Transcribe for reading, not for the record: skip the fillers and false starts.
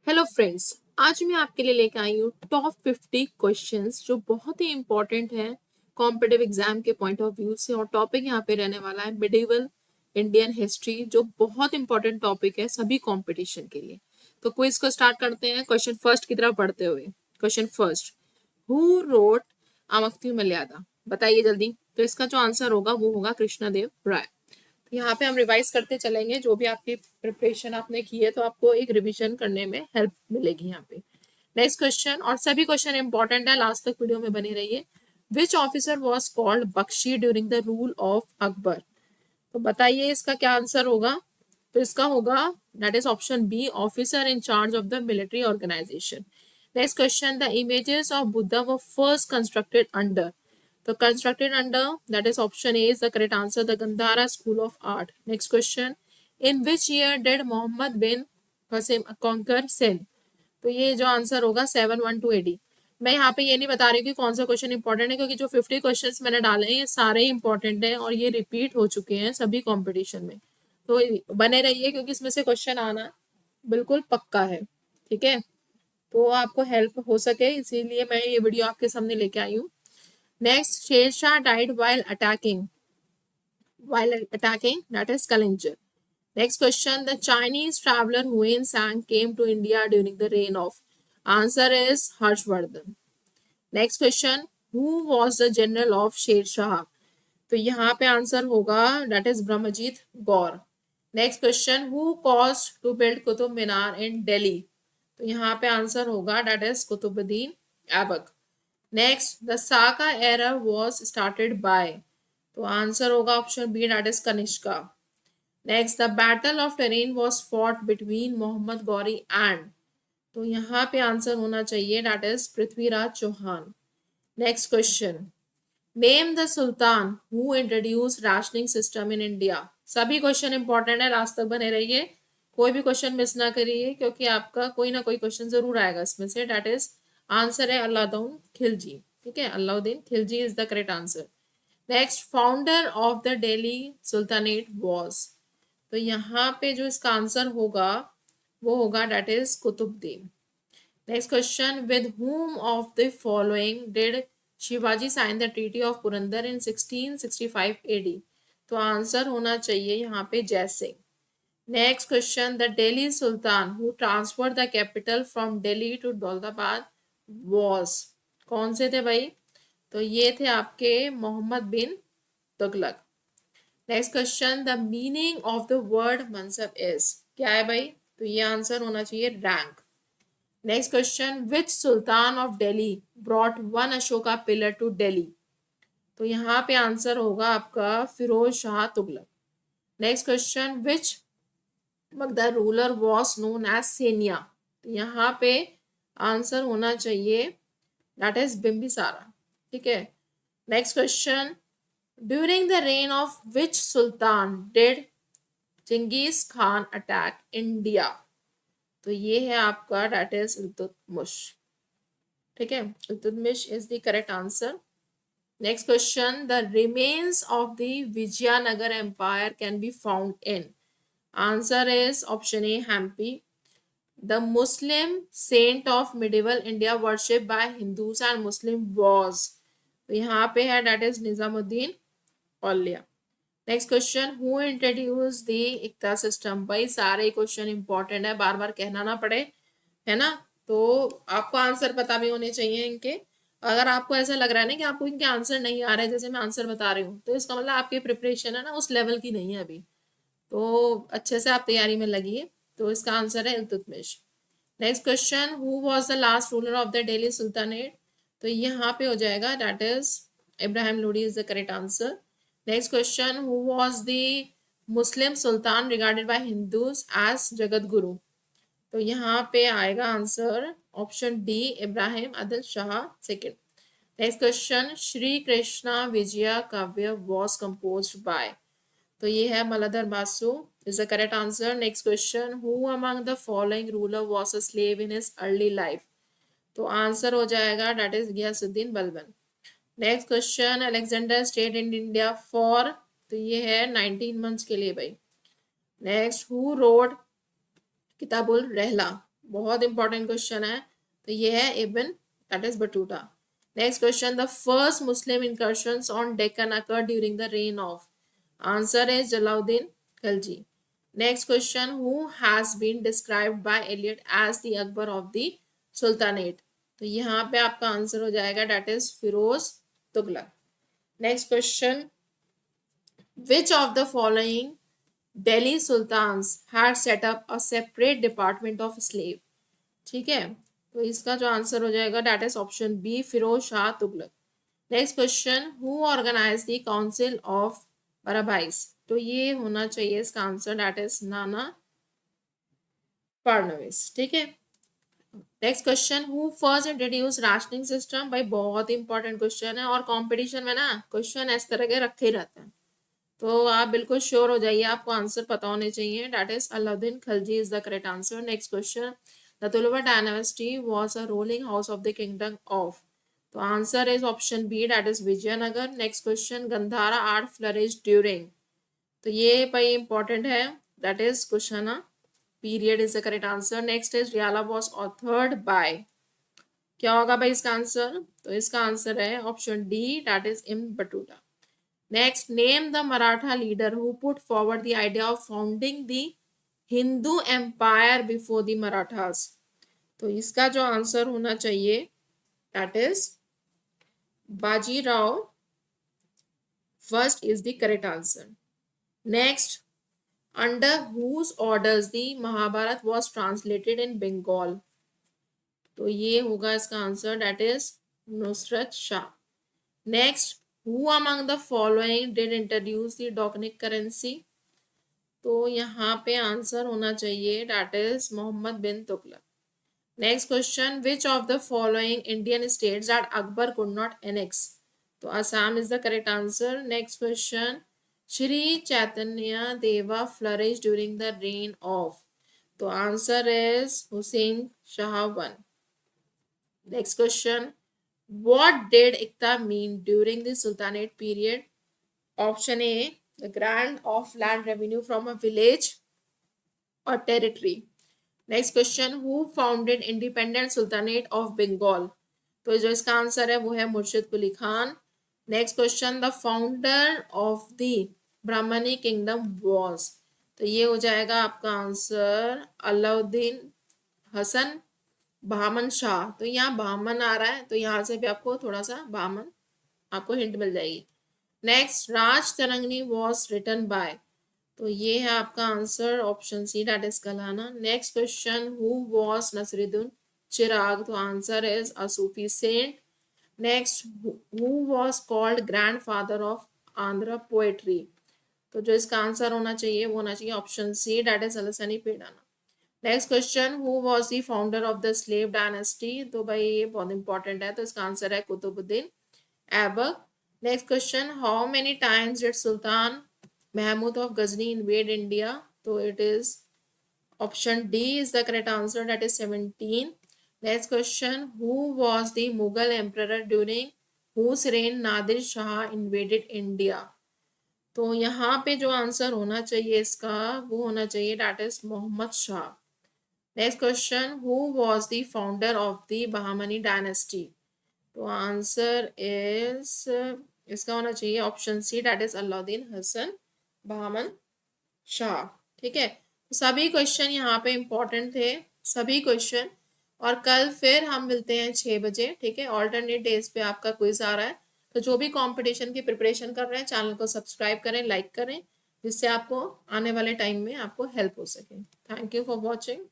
Hello friends. आज मैं आपके लिए लेकर आई हूँ टॉप 50 क्वेश्चंस जो बहुत ही इंपॉर्टेंट है कॉम्पिटिटिव एग्जाम के पॉइंट ऑफ व्यू से। और टॉपिक यहाँ पे रहने वाला है मिडिवल इंडियन हिस्ट्री, जो बहुत इंपॉर्टेंट टॉपिक है सभी कंपटीशन के लिए। तो क्विज को स्टार्ट करते हैं क्वेश्चन फर्स्ट की तरफ बढ़ते हुए। Question first, who wrote Amuktamalyada? बताइए जल्दी। तो इसका जो आंसर होगा वो होगा कृष्णदेव राय। यहाँ पे हम रिवाइज करते चलेंगे, जो भी आपकी प्रिपरेशन आपने की है तो आपको एक रिवीजन करने में हेल्प मिलेगी यहाँ पे। नेक्स्ट क्वेश्चन, और सभी क्वेश्चन इंपॉर्टेंट है, लास्ट तक वीडियो में बने रहिए। Which officer was called Bakshi during the rule of Akbar? तो बताइए इसका क्या आंसर होगा। तो इसका होगा that is option B, officer in charge of the military organisation. Next question, the images of Buddha were first constructed under? तो constructed under, that is option A is the correct answer, the Gandhara School of Art. Next question, in which year did Muhammad bin Qasim conquer Sindh? तो ये जो answer होगा 712 AD। मैं यहाँ पे ये नहीं बता रही हूँ कि कौन सा क्वेश्चन इंपॉर्टेंट है, क्योंकि जो 50 क्वेश्चंस मैंने डाले हैं ये सारे इंपॉर्टेंट हैं और ये रिपीट हो चुके हैं सभी कंपटीशन में। तो बने रहिए क्योंकि इसमें से क्वेश्चन आना बिल्कुल पक्का है। ठीक है, तो आपको हेल्प हो सके इसीलिए मैं ये वीडियो आपके सामने लेके आई हूँ। Next, Sher Shah died while attacking, that is Kalinjar. Next question, the Chinese traveler Huyen Sang came to India during the reign of? Answer is Harshvardhan. Next question, who was the general of Sher Shah? तो यहाँ पे answer होगा that is Brahmajit Gaur. Next question, who caused to build Qutub Minar in Delhi? तो यहाँ पे answer होगा that is Qutubuddin Aibak. Next, the Saka era was started by? तो answer होगा option B, that is Kanishka. Next, the battle of Tarain was fought between Mohammad Ghori and? तो यहाँ पे answer होना चाहिए that is Prithviraj Chauhan. Next question, name the sultan who introduced rationing system in India? सभी question important है, last तक बने रहिए, कोई भी क्वेश्चन मिस ना करिए क्योंकि आपका कोई ना कोई क्वेश्चन जरूर आएगा इसमें से। दैट इज आंसर है अलाउद्दीन खिलजी। ठीक है, Alauddin Khilji is the correct answer. Next, founder of the Delhi sultanate was? तो यहाँ पे जो इसका आंसर होगा वो होगा that is Qutbuddin. Next question, with whom of the following did Shivaji sign the treaty of Purandar in 1665 AD? तो आंसर होना चाहिए यहाँ पे Jai Singh. Next question, the Delhi sultan who transferred the capital from Delhi to Daulatabad was? कौन से थे भाई? तो ये थे आपके Mohammad bin Tughlaq. Next question, the meaning of the word mansab is? क्या है भाई? तो ये आंसर होना चाहिए rank. Next question, which sultan of Delhi brought one Ashoka pillar to Delhi? तो यहाँ पे आंसर होगा आपका Firoz Shah Tughlaq. Next question, which Magadha ruler was known as Seniya? तो यहाँ पे आंसर होना चाहिए दैट इज बिम्बिसारा। ठीक है, next question, during the reign of which sultan did Genghis Khan attack India? तो ये है आपका दैट इज इल्तुतमिश। ठीक है, Iltutmish is the correct answer. Next question, the remains of the Vijayanagara empire can be found in? Answer is option A, Hampi. The Muslim saint of medieval India worship by Hindus and Muslim was? तो यहाँ पे है that is Nizamuddin Auliya. Next question, who introduce the iqta system? भाई सारे question important है, बार बार कहना ना पड़े, है ना? तो आपको आंसर पता भी होने चाहिए इनके। अगर आपको ऐसा लग रहा है ना कि आपको इनके आंसर नहीं आ रहे जैसे मैं आंसर बता रही हूँ, तो इसका मतलब आपकी प्रिपरेशन है ना उस लेवल की नहीं है अभी, तो अच्छे से आप तैयारी में लगिए। तो इसका आंसर है Iltutmish. Next question, who was the last ruler of the Delhi sultanate? तो यहाँ पे हो जाएगा that is Ibrahim Lodi is the correct answer. Next question, who was the Muslim sultan regarded by Hindus as Jagat Guru? तो यहाँ पे आएगा answer option D, Ibrahim Adil Shah second. Next question, Shri Krishna Vijaya Kavya was composed by? तो ये है Maladhar Basu is the correct answer. Next question, who among the following ruler was a slave in his early life? तो answer हो जाएगा that is Ghiyasuddin Balban. Next question, Alexander stayed in India for? तो ये है 19 months के लिए भाई। नेक्स्ट, हु रोड किताबुल रहला बहुत इंपॉर्टेंट क्वेश्चन है। तो ये है Ibn that is Battuta. Next question, the first Muslim incursions on डेक्कन occurred during the reign of, answer is Jalaluddin Khilji. Next question, who has been described by Elliot as the Akbar of the sultanate, तो यहाँ पे आपका answer हो जाएगा that is Firoz Tughlaq. Next question, which of the following Delhi sultans had set up a separate department of slave, ठीक है, तो इसका जो आंसर हो जाएगा that is option B Firoz Shah Tughlaq. Next question, who organise the council of Barabais, तो ये होना चाहिए इसका answer that is Nana Phadnavis, ठीक है। Next question, who first introduce rationing system, भाई बहुत इंपॉर्टेंट क्वेश्चन है और कंपटीशन में ना क्वेश्चन इस तरह के रखे ही रहते हैं, तो आप बिल्कुल श्योर हो जाइए, आपको आंसर पता होने चाहिए, that is Alauddin Khilji is the correct answer. Next question, the Tuluva dynasty was a ruling house of the kingdom of, तो answer is option B that is Vijayanagar. Next question, Gandhara art flourish during, तो ये भाई इंपॉर्टेंट है, that is Kushana period is the correct answer. Next is Rihla was authored by, क्या होगा भाई इसका आंसर, तो इसका आंसर है option D that is Ibn Battuta. Next, name the Maratha leader who put forward the idea of founding the Hindu Empire before the Marathas, तो इसका जो आंसर होना चाहिए that is Bajirao first is the correct answer. Next, under whose orders the Mahabharat was translated in Bengal, तो ये होगा इसका answer that is Nusrat Shah. Next, who among the following did introduce the Doggonic currency, तो यहाँ पे answer होना चाहिए that is Mohammad bin Tughlaq. Next question, which of the following Indian states that Akbar could not annex, तो Assam is the correct answer. Next question, Shri Chaitanya Deva flourish during the reign of, तो answer is Hussain Shah one. Next question, what did Ikta mean during the Sultanate period? Option A, the grant of land revenue from a village or territory. Next question, who founded independent Sultanate of Bengal? तो जो इसका answer है वो है Murshid Quli Khan. Next question, the founder of the Brahmani kingdom was, तो ये हो जाएगा आपका आंसर अलाउद्दीन हसन बहामन शाह, तो यहाँ बहामन आ रहा है तो यहाँ से भी आपको थोड़ा सा बहामन आपको हिंट मिल जाएगी। Next, Rajatarangini was written by, तो ये है आपका answer option C that is Kalhana. Next question, who was Nasiruddin Chirag, तो answer is a Sufi saint. Next, who was called grandfather of Andhra poetry, तो जो इसका आंसर होना चाहिए वो होना चाहिए option C that is Allasani Peddana. Next question, who was the founder of the slave dynasty, तो भाई ये बहुत इंपॉर्टेंट है, तो इसका आंसर है Qutubuddin Aibak. Next question, how many times did sultan Mahmud of Ghazni invade India, तो it is option D is the correct answer that is 17। Next question, who was the Mughal emperor during whose reign Nadir Shah invaded India, तो यहाँ पे जो answer होना चाहिए इसका वो होना चाहिए that is Mohammad Shah. Next question, who was the founder of the Bahmani dynasty, तो आंसर इज इसका होना चाहिए option C that is Alauddin Hasan Bahman Shah, ठीक है। तो सभी क्वेश्चन यहाँ पे इंपॉर्टेंट थे, सभी क्वेश्चन, और कल फिर हम मिलते हैं 6 बजे, ठीक है। ऑल्टरनेट डेज पे आपका क्विज आ रहा है, तो जो भी कंपटीशन की प्रिपरेशन कर रहे हैं चैनल को सब्सक्राइब करें, लाइक करें, जिससे आपको आने वाले टाइम में आपको हेल्प हो सके। Thank you for watching.